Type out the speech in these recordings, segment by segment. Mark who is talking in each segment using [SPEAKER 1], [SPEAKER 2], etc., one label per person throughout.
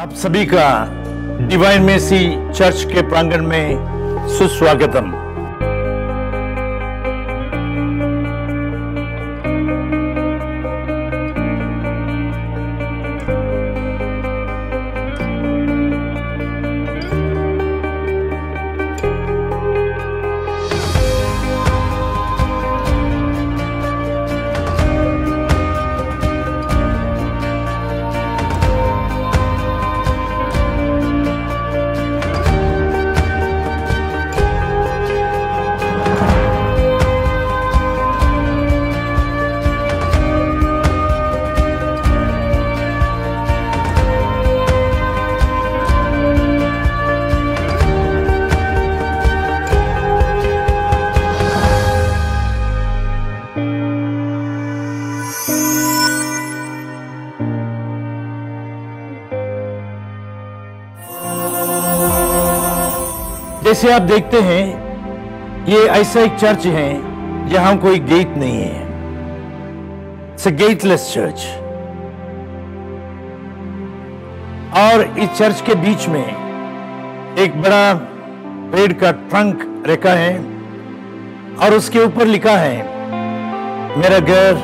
[SPEAKER 1] आप सभी का डिवाइन मेसी चर्च के प्रांगण में सुस्वागतम। जैसे आप देखते हैं, ये ऐसा एक चर्च है जहां कोई गेट नहीं है। It's a gateless church. और इस चर्च के बीच में एक बड़ा पेड़ का ट्रंक रखा है और उसके ऊपर लिखा है, मेरा घर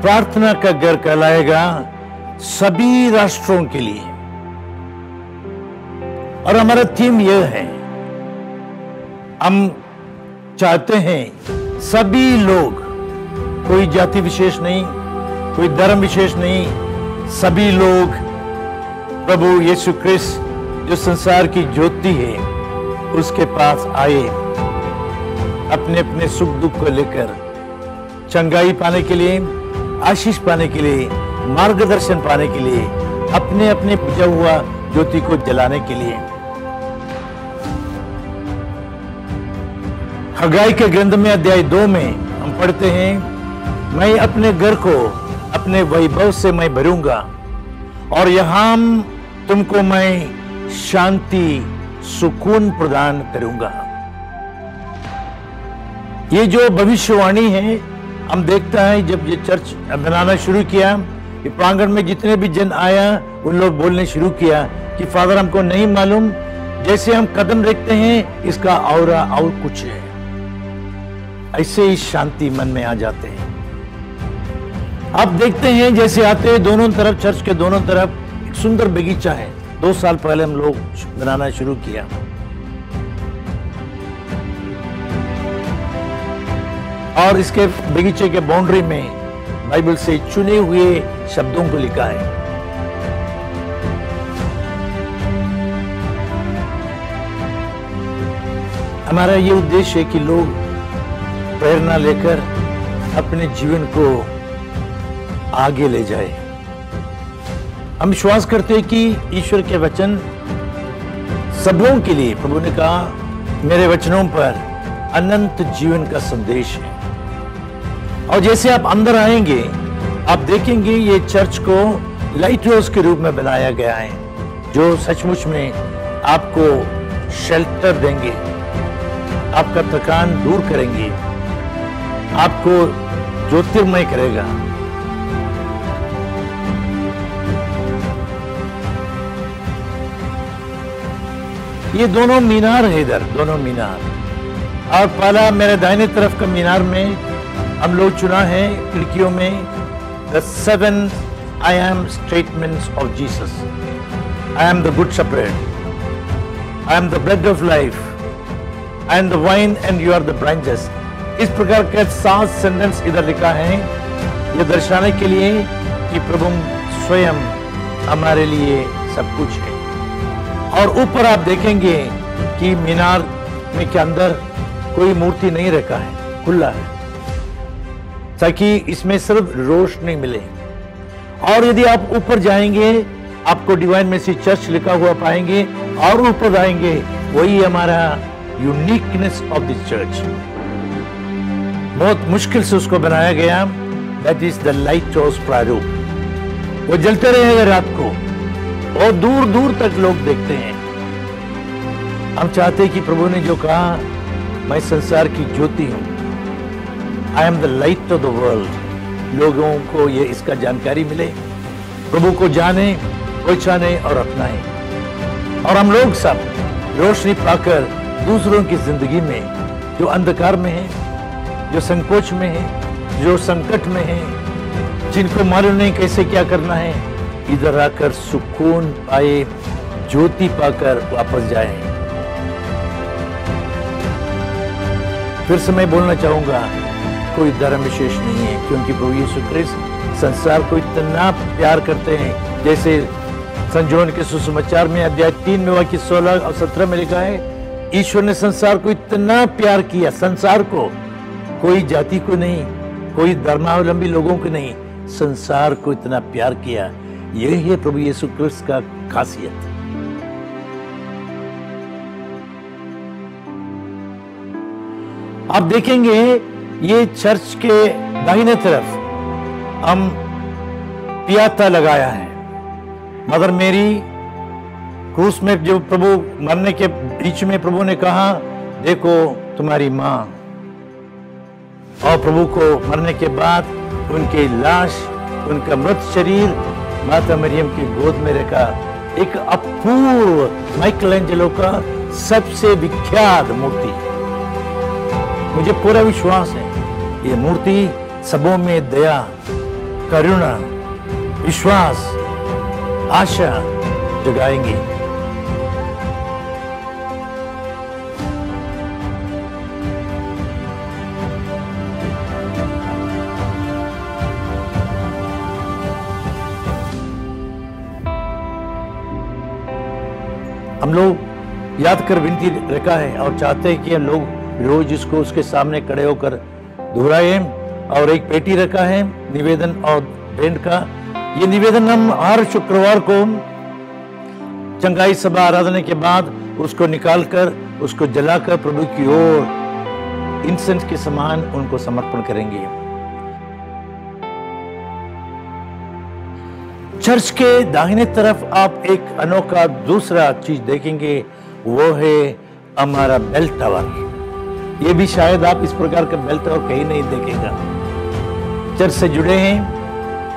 [SPEAKER 1] प्रार्थना का घर कहलाएगा सभी राष्ट्रों के लिए। और हमारा थीम यह है, हम चाहते हैं सभी लोग, कोई जाति विशेष नहीं, कोई धर्म विशेष नहीं, सभी लोग प्रभु यीशु क्रिस्त जो संसार की ज्योति है उसके पास आए, अपने अपने सुख दुख को लेकर चंगाई पाने के लिए, आशीष पाने के लिए, मार्गदर्शन पाने के लिए, अपने अपने बुझा हुआ ज्योति को जलाने के लिए। हगाई के ग्रंथ में अध्याय 2 में हम पढ़ते हैं, मैं अपने घर को अपने वैभव से मैं भरूंगा और यहां तुमको मैं शांति सुकून प्रदान करूंगा। ये जो भविष्यवाणी है, हम देखता है जब ये चर्च बनाना शुरू किया, ये प्रांगण में जितने भी जन आया उन लोग बोलने शुरू किया कि फादर हमको नहीं मालूम, जैसे हम कदम रखते हैं इसका औरा और कुछ है। ऐसे ही शांति मन में आ जाते हैं। आप देखते हैं जैसे आते हैं दोनों तरफ, चर्च के दोनों तरफ एक सुंदर बगीचा है। 2 साल पहले हम लोग बनाना शुरू किया। और इसके बगीचे के बाउंड्री में बाइबल से चुने हुए शब्दों को लिखा है। हमारा ये उद्देश्य है कि लोग प्रेरणा लेकर अपने जीवन को आगे ले जाए। हम विश्वास करते हैं कि ईश्वर के वचन सबों के लिए, प्रभु ने कहा मेरे वचनों पर अनंत जीवन का संदेश है। और जैसे आप अंदर आएंगे आप देखेंगे ये चर्च को लाइट हाउस के रूप में बनाया गया है, जो सचमुच में आपको शेल्टर देंगे, आपका थकान दूर करेंगे, आपको ज्योतिर्मय करेगा। ये दोनों मीनार है इधर, दोनों मीनार। और पहला मेरे दाहिने तरफ का मीनार में हम लोग चुना है खिड़कियों में the 7 I am statements of Jesus. I am the good shepherd. I am the bread of life. I am the vine and you are the branches. इस प्रकार के 7 सेंटेंस इधर लिखा है, ये दर्शाने के लिए कि प्रभु स्वयं हमारे लिए सब कुछ है। और ऊपर आप देखेंगे कि मीनार में के अंदर कोई मूर्ति नहीं रखा है, खुला है, ताकि इसमें सिर्फ रोशनी मिले। और यदि आप ऊपर जाएंगे आपको डिवाइन मेसी चर्च लिखा हुआ पाएंगे, और ऊपर आएंगे वही हमारा यूनिकनेस ऑफ दिस चर्च। बहुत मुश्किल से उसको बनाया गया, that is the light house प्रारूप। वो जलते रहेगा रात को और दूर दूर तक लोग देखते हैं। हम चाहते हैं कि प्रभु ने जो कहा, मैं संसार की ज्योति हूं, I am the light of the world, लोगों को ये इसका जानकारी मिले, प्रभु को जाने, पहचाने और अपनाएं, और हम लोग सब रोशनी पाकर दूसरों की जिंदगी में जो अंधकार में है, जो संकोच में है, जो संकट में है, जिनको मालूम नहीं कैसे क्या करना है, इधर आकर सुकून पाए, ज्योति पाकर वापस जाएं। फिर से मैं बोलना चाहूंगा, कोई धर्म विशेष नहीं है, क्योंकि प्रभु यीशु क्रिस्त संसार को इतना प्यार करते हैं। जैसे संत जॉन के सुसमाचार में अध्याय 3 में वाक्य 16 और 17 में लिखा है, ईश्वर ने संसार को इतना प्यार किया, संसार को, कोई जाति को नहीं, कोई धर्मावलंबी लोगों को नहीं, संसार को इतना प्यार किया। यही है प्रभु यीशु क्रिस्त का खासियत। आप देखेंगे ये चर्च के दाहिने तरफ हम पियाता लगाया है। मदर मेरी क्रूस में जो प्रभु मरने के बीच में प्रभु ने कहा, देखो तुम्हारी मां, और प्रभु को मरने के बाद उनकी लाश, उनका मृत शरीर माता मरियम की गोद में रखा। एक अपूर्व माइकलएंजेलो का सबसे विख्यात मूर्ति। मुझे पूरा विश्वास है ये मूर्ति सबों में दया, करुणा, विश्वास, आशा जगाएंगी। हम लोग याद कर विनती रखा है और चाहते हैं कि हम लोग रोज इसको उसके सामने खड़े होकर दोहराएं। और एक पेटी रखा है निवेदन और भेंट का। ये निवेदन हम हर शुक्रवार को चंगाई सभा आराधना के बाद उसको निकालकर, उसको जलाकर प्रभु की ओर इंसेंस के समान उनको समर्पण करेंगे। चर्च के दाहिने तरफ आप एक अनोखा दूसरा चीज देखेंगे, वो है हमारा बेल टावर। ये भी शायद आप इस प्रकार का बेल टावर कहीं नहीं देखेगा। चर्च से जुड़े हैं,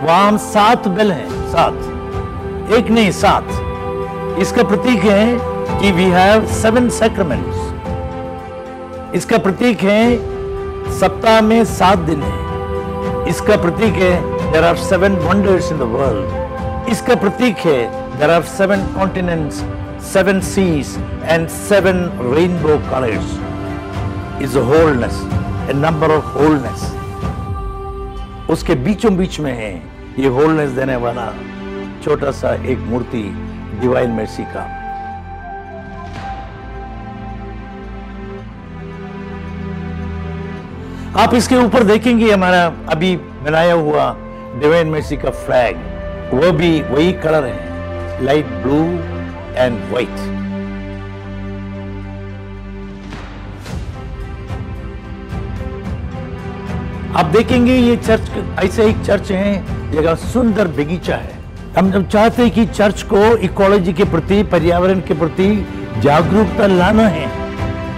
[SPEAKER 1] वहां 7 बेल हैं, 7, एक नहीं 7। इसका प्रतीक है कि वी हैव 7 सैक्रामेंट्स। इसका प्रतीक है सप्ताह में 7 दिन है। इसका प्रतीक है there are 7 wonders in the world. इसका प्रतीक है there are 7 continents, 7 seas and 7 rainbow colours. Is a wholeness, a number of wholeness. उसके बीचों बीच में है ये होलनेस देने वाला छोटा सा एक मूर्ति डिवाइन मर्सी का। आप इसके ऊपर देखेंगे हमारा अभी बनाया हुआ डिवाइन मर्सी का फ्लैग, वो भी वही कलर है, लाइट ब्लू एंड व्हाइट। आप देखेंगे ये चर्च ऐसे एक चर्च है, जगह सुंदर बगीचा है। हम जब चाहते हैं कि चर्च को इकोलॉजी के प्रति, पर्यावरण के प्रति जागरूकता लाना है,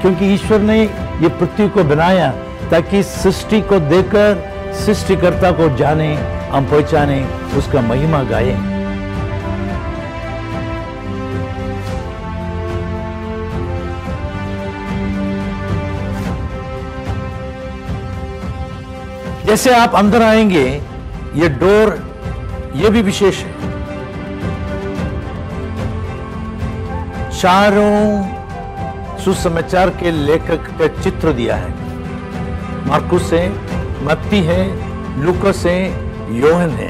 [SPEAKER 1] क्योंकि ईश्वर ने ये पृथ्वी को बनाया ताकि सृष्टि को देखकर सृष्टिकर्ता को जाने, हम पहचाने, उसका महिमा गाएं। जैसे आप अंदर आएंगे, ये डोर, ये भी विशेष है। चारों सुसमाचार के लेखक का चित्र दिया है। मार्कुस है, मत्ती है, लूकास है, योहन है।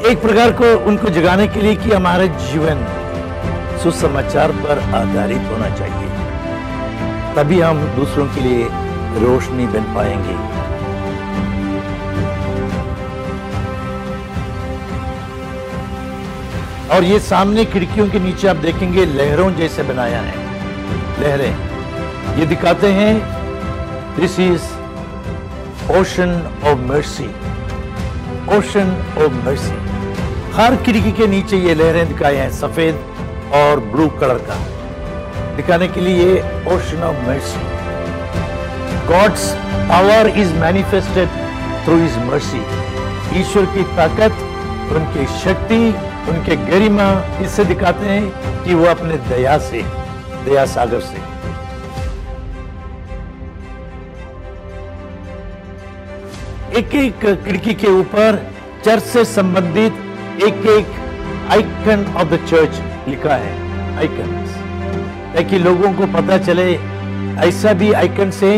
[SPEAKER 1] एक प्रकार को उनको जगाने के लिए कि हमारा जीवन सुसमाचार पर आधारित होना चाहिए, तभी हम दूसरों के लिए रोशनी बन पाएंगे। और ये सामने खिड़कियों के नीचे आप देखेंगे लहरों जैसे बनाया है, लहरें। ये दिखाते हैं this is ocean of mercy, ocean of mercy. हर खिड़की के नीचे ये लहरें दिखाए हैं, सफेद और ब्लू कलर का, दिखाने के लिए ocean of mercy. God's power is manifested through his mercy. ईश्वर की ताकत, उनकी शक्ति, उनके गरिमा इससे दिखाते हैं कि वो अपने दया सागर से। एक एक खिड़की के ऊपर चर्च से संबंधित एक एक आइकन ऑफ द चर्च लिखा है, आइकन्स, ताकि लोगों को पता चले ऐसा भी आइकन से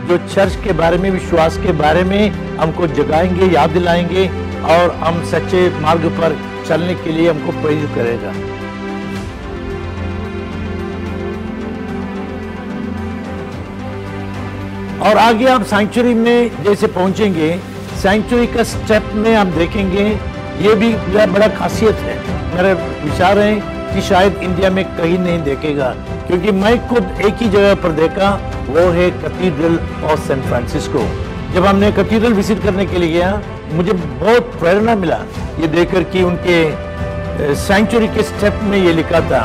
[SPEAKER 1] जो चर्च के बारे में, विश्वास के बारे में हमको जगाएंगे, याद दिलाएंगे और हम सच्चे मार्ग पर चलने के लिए हमको प्रेरित करेगा। और आगे आप सैंक्चुरी में जैसे पहुंचेंगे, सैंक्चुरी का स्टेप में हम देखेंगे, ये भी बड़ा खासियत है। मेरा विचार है कि शायद इंडिया में कहीं नहीं देखेगा, क्योंकि मैं खुद एक ही जगह पर देखा, वो है कैथेड्रल ऑफ सैन फ्रांसिस्को। जब हमने कैथेड्रल विजिट करने के लिए गया, मुझे बहुत प्रेरणा मिला ये देखकर कि उनके सैंक्चुरी के स्टेप में ये लिखा था,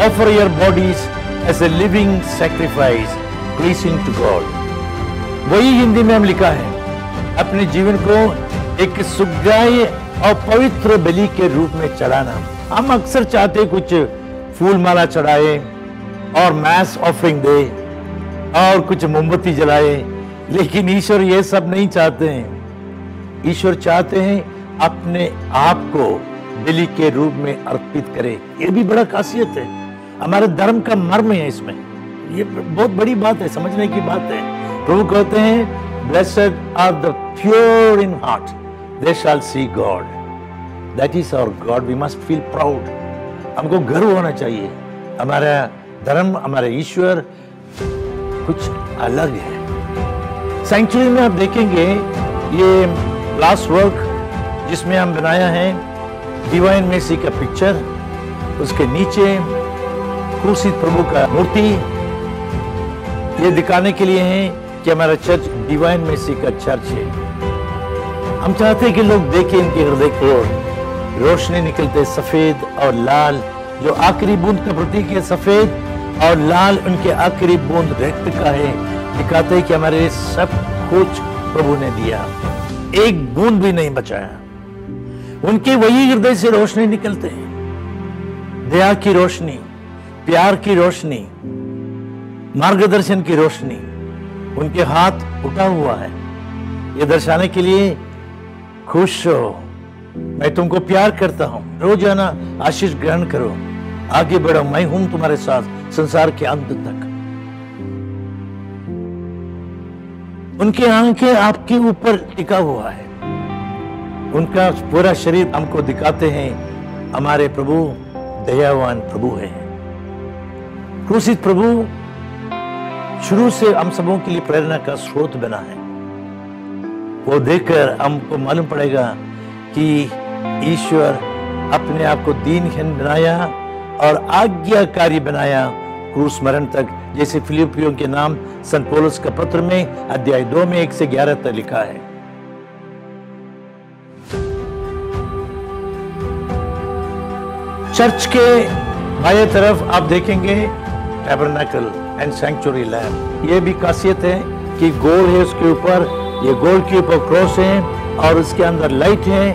[SPEAKER 1] offer your bodies as a living sacrifice pleasing to God. वही हिंदी में हम लिखा है, अपने जीवन को एक सुग्राह्य और पवित्र बलि के रूप में चढ़ाना। हम अक्सर चाहते कुछ फूल माला चढ़ाए और मैस ऑफरिंग दे और कुछ मोमबत्ती जलाए, लेकिन ईश्वर ये सब नहीं चाहते हैं। ईश्वर चाहते हैं अपने आप को बलि के रूप में अर्पित करे। ये भी बड़ा खासियत है, हमारे धर्म का मर्म है इसमें। ये बहुत बड़ी बात है, समझने की बात है। प्रभु कहते हैं, Blessed are the pure in heart, they shall see God. That is our God. We must feel proud. हमको गर्व होना चाहिए, हमारा धर्म, हमारा ईश्वर कुछ अलग है। सैंक्चुरी में आप देखेंगे ये लास्ट वर्क जिसमें हम बनाया है डिवाइन मेसी का पिक्चर, उसके नीचे क्रूसित प्रभु का मूर्ति, ये दिखाने के लिए है कि हमारा चर्च डिवाइन मेसी का चर्च है। हम चाहते हैं कि लोग देखें इनके हृदय को रोशनी निकलते सफेद और लाल, जो आखिरी बूंद का प्रतीक है सफेद और लाल, उनके आखिरी बूंद रक्त का है। दिखाते हैं कि हमारे सब कुछ प्रभु ने दिया, एक बूंद भी नहीं बचाया। उनके वही हृदय से रोशनी निकलते हैं, दया की रोशनी, प्यार की रोशनी, मार्गदर्शन की रोशनी। उनके हाथ उठा हुआ है, ये दर्शाने के लिए खुश हो, मैं तुमको प्यार करता हूं, रोजाना आशीष ग्रहण करो, आगे बढ़ो, मैं हूं तुम्हारे साथ संसार के अंत तक। उनके आंखें आपके ऊपर टिका हुआ है, उनका पूरा शरीर हमको दिखाते हैं हमारे प्रभु दयावान प्रभु है। क्रूसित प्रभु शुरू से हम सबों के लिए प्रेरणा का स्रोत बना है। वो देखकर हमको मालूम पड़ेगा कि ईश्वर अपने आप को दीनहीन बनाया और आज्ञाकारी बनाया क्रूस मरण तक, जैसे फिलिपियों के नाम संत पौलुस का पत्र में अध्याय 2 में 1 से 11 तक लिखा है। चर्च के बाएं तरफ आप देखेंगे टैबरनेकल एंड सैंक्चुरी लैम्प। ये भी खासियत है कि गोल है, उसके ऊपर ये गोल के ऊपर क्रॉस है और उसके अंदर लाइट है,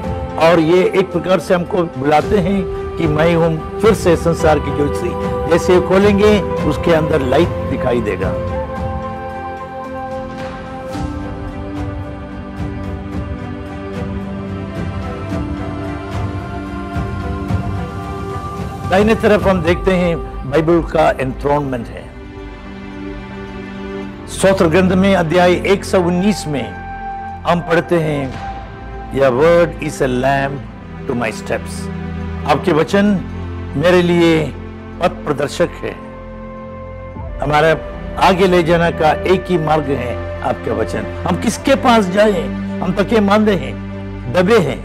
[SPEAKER 1] और ये एक प्रकार से हमको बुलाते हैं कि मैं हूं फिर से संसार की ज्योति। जैसे खोलेंगे उसके अंदर लाइट दिखाई देगा। दाहिने तरफ हम देखते हैं बाइबल का एंथ्रोनमेंट है। स्तोत्र ग्रंथ में अध्याय 119 में हम पढ़ते हैं, your word is a lamp to my steps. आपके वचन मेरे लिए पथ प्रदर्शक है। हमारा आगे ले जाने का एक ही मार्ग है आपका वचन। हम किसके पास जाएं? हम थके मांदे हैं, दबे हैं,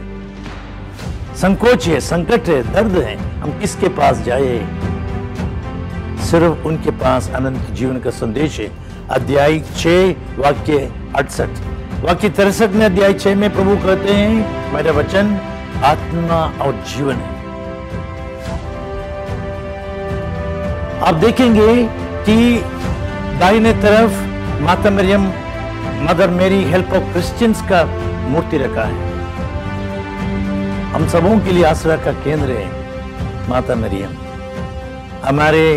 [SPEAKER 1] संकोच है, संकट है, दर्द है, हम किसके पास जाए? सिर्फ उनके पास अनंत जीवन का संदेश है। अध्याय 6 वाक्य 68, वाक्य 63 में अध्याय 6 में प्रभु कहते हैं, मेरा वचन आत्मा और जीवन है। आप देखेंगे कि दाहिने तरफ माता मरियम, मदर मेरी हेल्प ऑफ क्रिश्चियंस का मूर्ति रखा है। हम सबों के लिए आसरा का केंद्र है। माता मरियम हमारे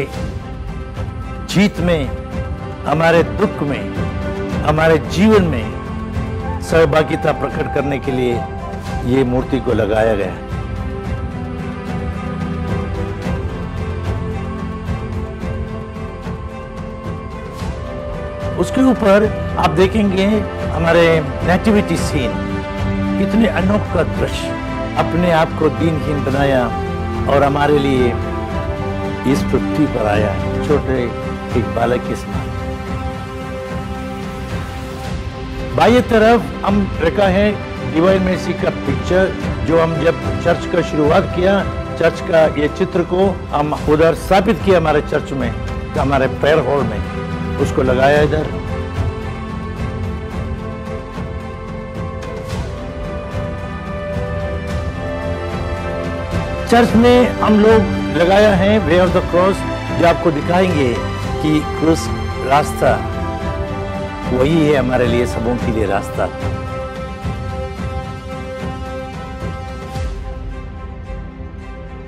[SPEAKER 1] जीत में, हमारे दुख में, हमारे जीवन में सहभागिता प्रकट करने के लिए ये मूर्ति को लगाया गया। उसके ऊपर आप देखेंगे हमारे नेटिविटी सीन, कितने अनोखा दृश्य, अपने आप को दीनहीन बनाया और हमारे लिए इस पृथ्वी पर आया, छोटे एक बालक के समान। बाईं तरफ हम रखा है डिवाइन मर्सी का पिक्चर, जो हम जब चर्च का शुरुआत किया, चर्च का ये चित्र को हम उधर स्थापित किया हमारे चर्च में, हमारे प्रेयर हॉल में, उसको लगाया इधर। चर्च में हम लोग लगाया है वे ऑफ द क्रॉस, जो आपको दिखाएंगे कि क्रूस रास्ता वही है हमारे लिए, सबों के लिए रास्ता।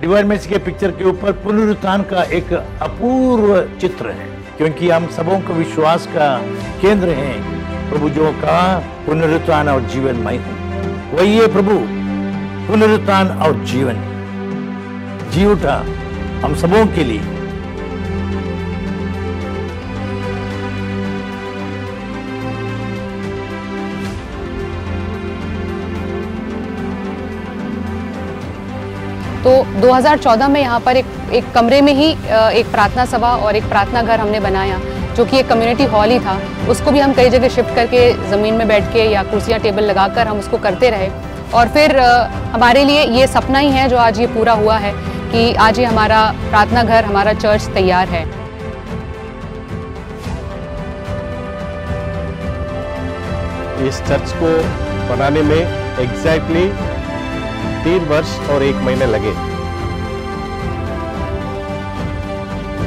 [SPEAKER 1] डिवाइन मर्सी के पिक्चर के ऊपर पुनरुत्थान का एक अपूर्व चित्र है, क्योंकि हम सबों का विश्वास का केंद्र है। प्रभु जो कहा पुनरुत्थान और जीवन मैं हूं, वही है प्रभु, पुनरुत्थान और जीवन जी उठा हम सबों के लिए।
[SPEAKER 2] तो 2014 में यहाँ पर एक कमरे में ही एक प्रार्थना सभा और एक प्रार्थना घर हमने बनाया, जो कि एक कम्युनिटी हॉल ही था। उसको भी हम कई जगह शिफ्ट करके ज़मीन में बैठ के या कुर्सियाँ टेबल लगाकर हम उसको करते रहे। और फिर हमारे लिए ये सपना ही है जो आज ये पूरा हुआ है कि आज ये हमारा प्रार्थना घर, हमारा चर्च तैयार है।
[SPEAKER 3] इस चर्च को बनाने में एग्जैक्टली 3 वर्ष और 1 महीने लगे,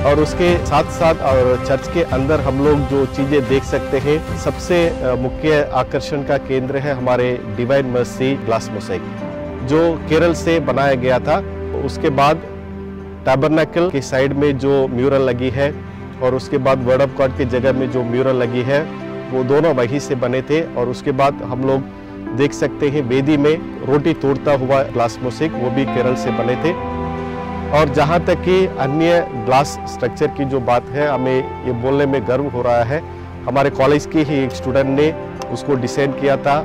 [SPEAKER 3] और उसके साथ साथ और चर्च के अंदर हम लोग जो चीज़ें देख सकते हैं, सबसे मुख्य आकर्षण का केंद्र है हमारे डिवाइन मर्सी ग्लास मोज़ेक, जो केरल से बनाया गया था। उसके बाद टैबरनेकल के साइड में जो म्यूरल लगी है, और उसके बाद वर्ड ऑफ गॉड की जगह में जो म्यूरल लगी है, वो दोनों वहीं से बने थे। और उसके बाद हम लोग देख सकते हैं वेदी में रोटी तोड़ता हुआ ग्लास मोज़ेक, वो भी केरल से बने थे। और जहाँ तक कि अन्य ग्लास स्ट्रक्चर की जो बात है, हमें ये बोलने में गर्व हो रहा है, हमारे कॉलेज के ही एक स्टूडेंट ने उसको डिजाइन किया था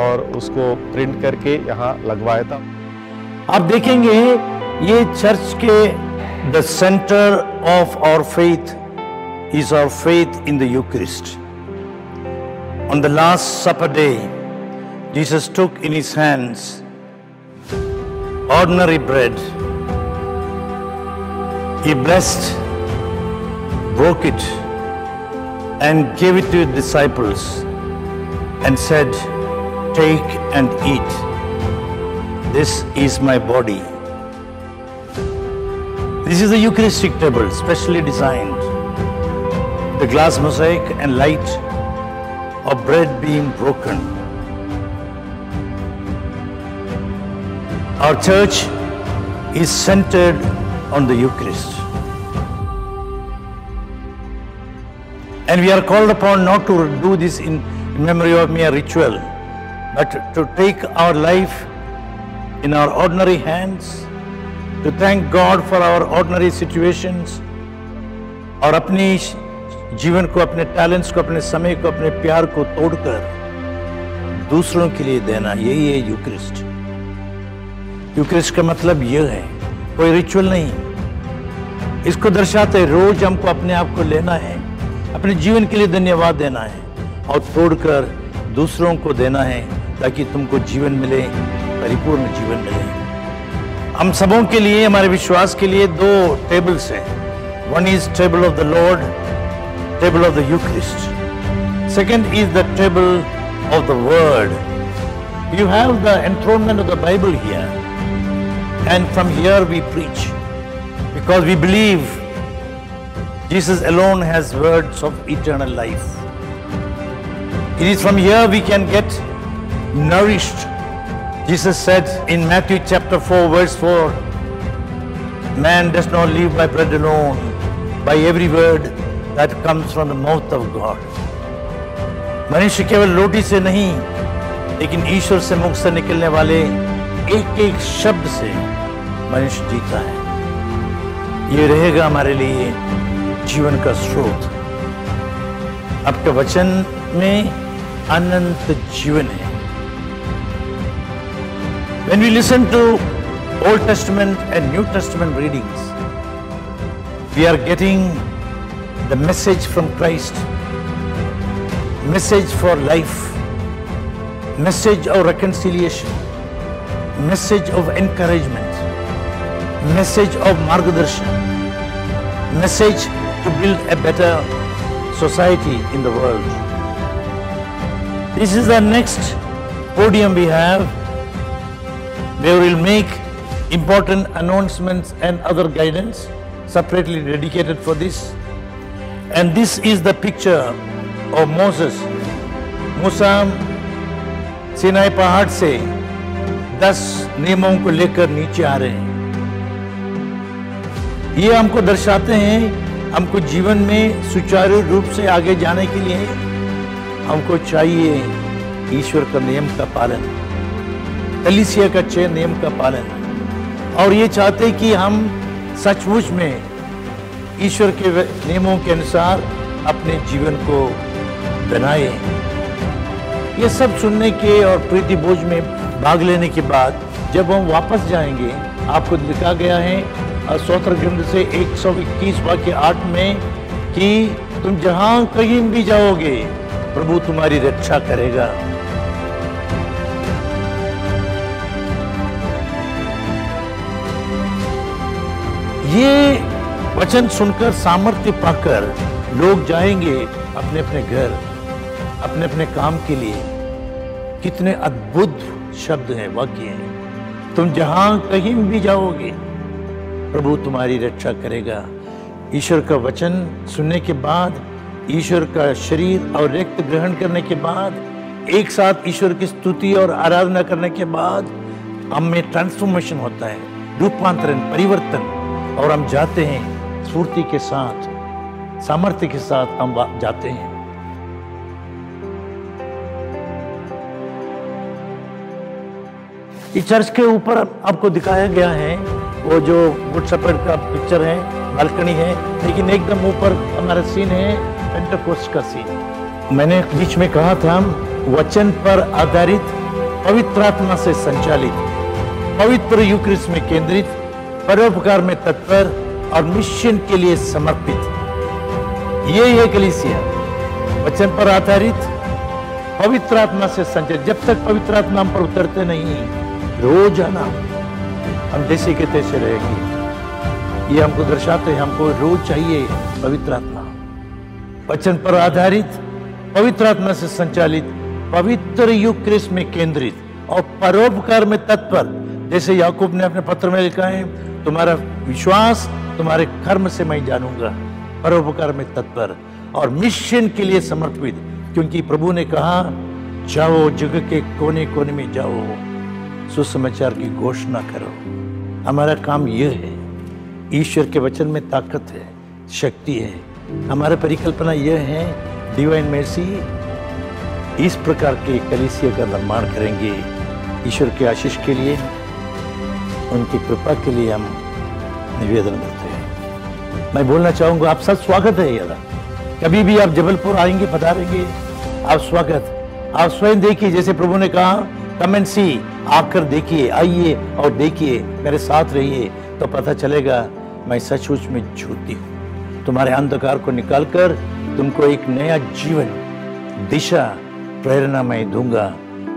[SPEAKER 3] और उसको प्रिंट करके यहाँ लगवाया था।
[SPEAKER 1] आप देखेंगे ये चर्च के the centre of our faith is our faith in the Eucharist. On the last supper day, Jesus took in his hands ordinary bread. He blessed, broke it, and gave it to his disciples and said, "Take and eat. This is my body." This is the Eucharistic table, specially designed. The glass mosaic and light of bread being broken. Our church is centered on the Eucharist. And we are called upon not to do this in memory of mere ritual, but to take our life in our ordinary hands, to thank God for our ordinary situations, और अपनी जीवन को, अपने talents को, अपने समय को, अपने प्यार को तोड़कर दूसरों के लिए देना, यही है यूक्रिस्ट। यूक्रिस्ट का मतलब यह है, कोई रिचुअल नहीं। इसको दर्शाते रोज हमको अपने आप को लेना है, अपने जीवन के लिए धन्यवाद देना है और तोड़कर दूसरों को देना है, ताकि तुमको जीवन मिले, परिपूर्ण जीवन मिले। हम सबों के लिए, हमारे विश्वास के लिए 2 टेबल्स हैं। One is table of the Lord, table of the Eucharist. Second is the table of the Word. You have the enthronement of the Bible here. And from here we preach, because we believe Jesus alone has words of eternal life. It is from here we can get nourished. Jesus said in Matthew chapter 4 verse 4, Man does not live by bread alone, by every word that comes from the mouth of God. मनुष्य केवल रोटी से नहीं, लेकिन ईश्वर से मुख से निकलने वाले एक एक शब्द से मनुष्य जीता है। ये रहेगा हमारे लिए जीवन का स्रोत। आपके वचन में अनंत जीवन है। When we listen to Old Testament and New Testament readings, we are getting the message from Christ, message for life, message of reconciliation, message of encouragement, message of margadarshan, message to build a better society in the world. This is the next podium we have, where we will make important announcements and other guidance separately dedicated for this. And this is the picture of Moses. मूसा सिनाई पहाड़ से 10 नियमों को लेकर नीचे आ रहे हैं। ये हमको दर्शाते हैं, हमको जीवन में सुचारू रूप से आगे जाने के लिए हमको चाहिए ईश्वर का नियम का पालन, कलीसिया का 6 नियम का पालन, और ये चाहते कि हम सचमुच में ईश्वर के नियमों के अनुसार अपने जीवन को बनाए। ये सब सुनने के और प्रीति भोज में भाग लेने के बाद जब हम वापस जाएंगे, आपको लिखा गया है स्तोत्र ग्रंथ से 121 वाक्य 8 में कि तुम जहां कहीं भी जाओगे प्रभु तुम्हारी रक्षा करेगा। ये वचन सुनकर सामर्थ्य पाकर लोग जाएंगे अपने अपने घर, अपने अपने काम के लिए। कितने अद्भुत शब्द हैं, वाक्य हैं। तुम जहां कहीं भी जाओगे प्रभु तुम्हारी रक्षा करेगा। ईश्वर का वचन सुनने के बाद, ईश्वर का शरीर और रक्त ग्रहण करने के बाद, एक साथ ईश्वर की स्तुति और आराधना करने के बाद हम में ट्रांसफॉर्मेशन होता है, रूपांतरण, परिवर्तन, और हम जाते हैं स्फूर्ति के साथ, सामर्थ्य के साथ हम जाते हैं। इस चर्च के ऊपर आपको दिखाया गया है वो जो गुड शेपर्ड का पिक्चर है, बालकनी है, लेकिन एकदम ऊपर हमारा सीन है पेंटेकोस्ट का सीन। मैंने बीच में कहा था वचन पर आधारित, पवित्र आत्मा से संचालित, पवित्र यूक्रिस्ट में केंद्रित, परोपकार में तत्पर और मिशन के लिए समर्पित। ये है कलीसिया, वचन पर आधारित, पवित्र आत्मा से संचालित। जब तक पवित्र आत्मा हम पर उतरते नहीं, रोज आना हम जैसे के तैसे रहेंगे। ये हमको दर्शाते हैं, हमको रोज चाहिए पवित्र आत्मा। वचन पर आधारित, पवित्र आत्मा से संचालित, पवित्र यूक्रिस्ट में केंद्रित और परोपकार में तत्पर। जैसे याकूब ने अपने पत्र में लिखा है, तुम्हारा विश्वास तुम्हारे कर्म से मैं जानूंगा। परोपकार में तत्पर और मिशन के लिए समर्पित, क्योंकि प्रभु ने कहा जाओ, जग के कोने कोने में जाओ, सुसमाचार की घोषणा करो। हमारा काम यह है। ईश्वर के वचन में ताकत है, शक्ति है। हमारा परिकल्पना यह है, डिवाइन मर्सी इस प्रकार के कलीसिया का निर्माण करेंगे। ईश्वर के आशीष के लिए, उनकी कृपा के लिए हम निवेदन करते हैं। मैं बोलना चाहूंगा, आप सब स्वागत है। यार कभी भी आप जबलपुर आएंगे, पधारेंगे, आप स्वागत। आप स्वयं देखिए, जैसे प्रभु ने कहा कम एंड सी, आकर देखिए, आइए और देखिए, मेरे साथ रहिए, तो पता चलेगा मैं सचमुच में ज्योति हूँ। तुम्हारे अंधकार को निकालकर तुमको एक नया जीवन, दिशा, प्रेरणा मैं दूंगा,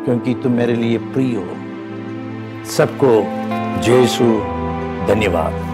[SPEAKER 1] क्योंकि तुम मेरे लिए प्रिय हो। सबको जय यीशु, धन्यवाद।